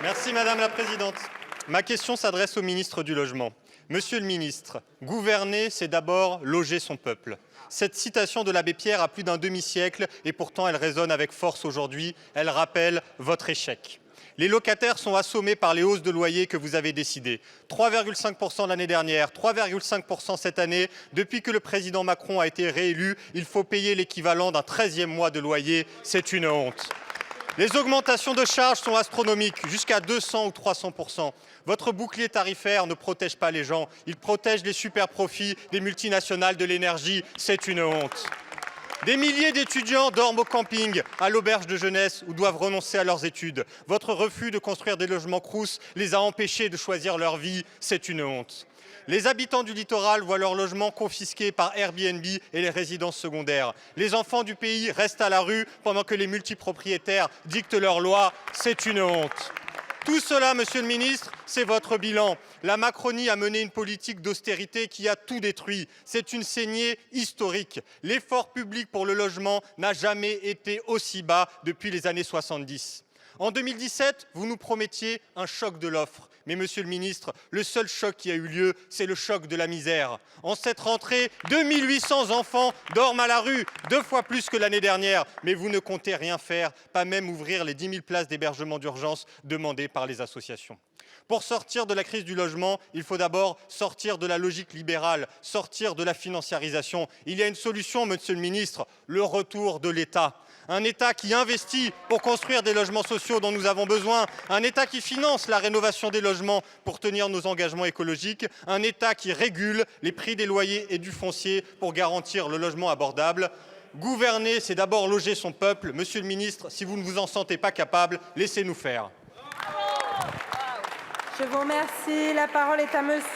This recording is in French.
Merci Madame la Présidente. Ma question s'adresse au ministre du Logement. Monsieur le ministre, gouverner, c'est d'abord loger son peuple. Cette citation de l'abbé Pierre a plus d'un demi-siècle et pourtant elle résonne avec force aujourd'hui. Elle rappelle votre échec. Les locataires sont assommés par les hausses de loyers que vous avez décidées. 3,5% l'année dernière, 3,5% cette année. Depuis que le président Macron a été réélu, il faut payer l'équivalent d'un 13e mois de loyer. C'est une honte. Les augmentations de charges sont astronomiques, jusqu'à 200 ou 300%. Votre bouclier tarifaire ne protège pas les gens, il protège les super-profits des multinationales de l'énergie. C'est une honte. Des milliers d'étudiants dorment au camping, à l'auberge de jeunesse ou doivent renoncer à leurs études. Votre refus de construire des logements Crous les a empêchés de choisir leur vie. C'est une honte. Les habitants du littoral voient leurs logements confisqués par Airbnb et les résidences secondaires. Les enfants du pays restent à la rue pendant que les multipropriétaires dictent leurs lois. C'est une honte. Tout cela, Monsieur le ministre, c'est votre bilan. La Macronie a mené une politique d'austérité qui a tout détruit. C'est une saignée historique. L'effort public pour le logement n'a jamais été aussi bas depuis les années 70. En 2017, vous nous promettiez un choc de l'offre. Mais Monsieur le ministre, le seul choc qui a eu lieu, c'est le choc de la misère. En cette rentrée, 2800 enfants dorment à la rue, 2 fois plus que l'année dernière. Mais vous ne comptez rien faire, pas même ouvrir les 10 000 places d'hébergement d'urgence demandées par les associations. Pour sortir de la crise du logement, il faut d'abord sortir de la logique libérale, sortir de la financiarisation. Il y a une solution, Monsieur le ministre, le retour de l'État. Un État qui investit pour construire des logements sociaux dont nous avons besoin, un État qui finance la rénovation des logements pour tenir nos engagements écologiques, un État qui régule les prix des loyers et du foncier pour garantir le logement abordable. Gouverner, c'est d'abord loger son peuple. Monsieur le ministre, si vous ne vous en sentez pas capable, laissez-nous faire. Je vous remercie. La parole est à monsieur